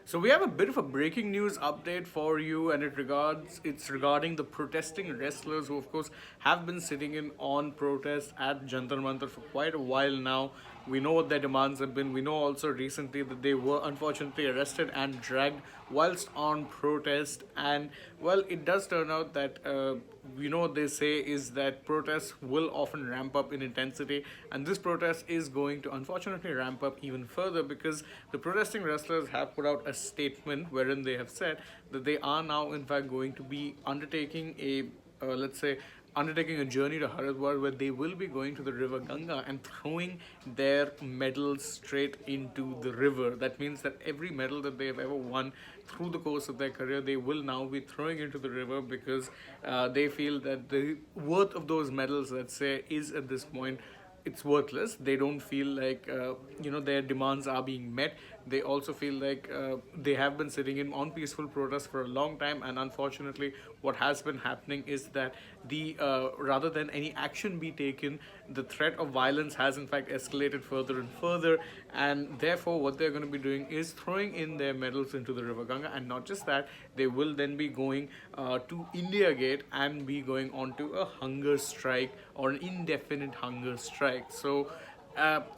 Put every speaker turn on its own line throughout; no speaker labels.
So we have a bit of a breaking news update for you, and it's regarding the protesting wrestlers who, of course, have been sitting in on protest at Jantar Mantar for quite a while now. We know what their demands have been. We know also recently that they were unfortunately arrested and dragged whilst on protest. And well, it does turn out that you know what they say is that protests will often ramp up in intensity, and this protest is going to unfortunately ramp up even further because the protesting wrestlers have put out a statement wherein they have said that they are now in fact going to be undertaking a let's say undertaking a journey to Haridwar where they will be going to the river Ganga and throwing their medals straight into the river. That means that every medal that they have ever won through the course of their career, they will now be throwing into the river because they feel that the worth of those medals, let's say, is at this point it's worthless. They don't feel like their demands are being met. They also feel like they have been sitting in on peaceful protest for a long time, and unfortunately what has been happening is that the rather than any action be taken, the threat of violence has in fact escalated further and further, and therefore what they're going to be doing is throwing in their medals into the river Ganga. And not just that, they will then be going to India Gate and be going on to a hunger strike or an indefinite hunger strike. So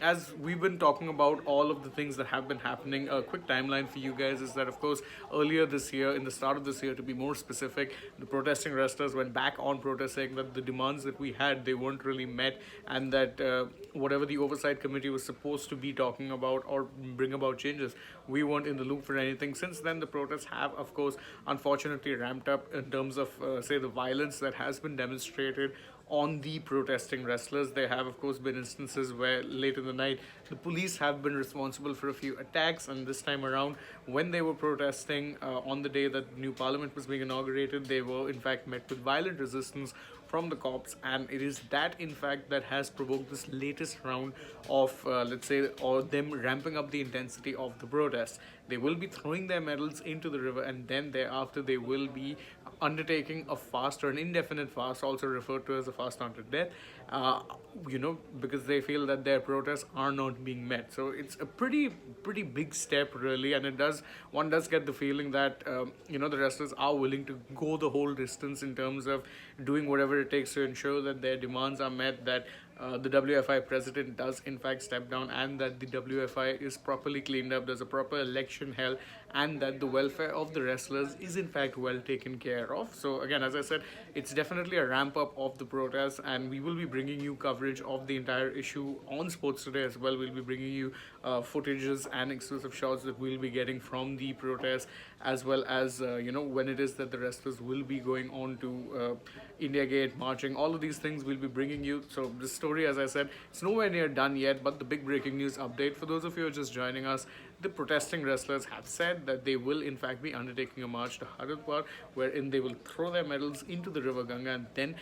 as we've been talking about all of the things that have been happening, a quick timeline for you guys is that, of course, earlier this year, in the start of this year to be more specific, the protesting wrestlers went back on protest saying that the demands that we had, they weren't really met, and that whatever the oversight committee was supposed to be talking about or bring about changes, we weren't in the loop for anything. Since then, the protests have, of course, unfortunately ramped up in terms of, say, the violence that has been demonstrated on the protesting wrestlers. There have, of course, been instances where late in the night the police have been responsible for a few attacks, and this time around, when they were protesting on the day that the new parliament was being inaugurated, they were in fact met with violent resistance from the cops, and it is that in fact that has provoked this latest round of let's say, or them ramping up the intensity of the protest. They will be throwing their medals into the river, and then thereafter they will be undertaking a fast or an indefinite fast, also referred to as a fast unto death, because they feel that their protests are not being met. So it's a pretty big step, really, and one does get the feeling that the wrestlers are willing to go the whole distance in terms of doing whatever it takes to ensure that their demands are met, that the WFI president does in fact step down, and that the WFI is properly cleaned up, there's a proper election held, and that the welfare of the wrestlers is in fact well taken care of. So again, as I said, it's definitely a ramp up of the protests, and we will be bringing you coverage of the entire issue on Sports Today as well. We'll be bringing you footages and exclusive shots that we'll be getting from the protests, as well as when it is that the wrestlers will be going on to India Gate, marching. All of these things we'll be bringing you. So this story, as I said, it's nowhere near done yet, but the big breaking news update for those of you who are just joining us: the protesting wrestlers have said that they will in fact be undertaking a march to Haridwar, wherein they will throw their medals into the river Ganga and then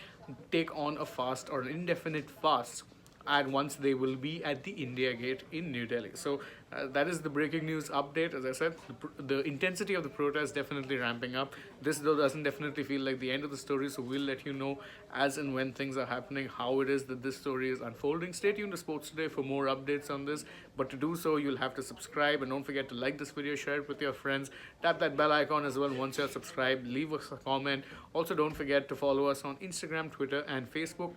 take on a fast or an indefinite fast. And once they will be at the India Gate in New Delhi. So that is the breaking news update. As I said, the intensity of the protest definitely ramping up. This though doesn't definitely feel like the end of the story, so we'll let you know as and when things are happening, how it is that this story is unfolding. Stay tuned to Sports Today for more updates on this, but to do so, you'll have to subscribe, and don't forget to like this video, share it with your friends, tap that bell icon as well once you're subscribed, leave us a comment. Also, don't forget to follow us on Instagram, Twitter, and Facebook.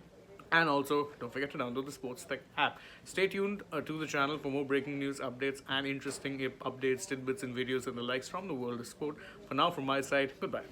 And also, don't forget to download the SportsTech app. Stay tuned to the channel for more breaking news updates and interesting updates, tidbits, and videos and the likes from the world of sport. For now, from my side, goodbye.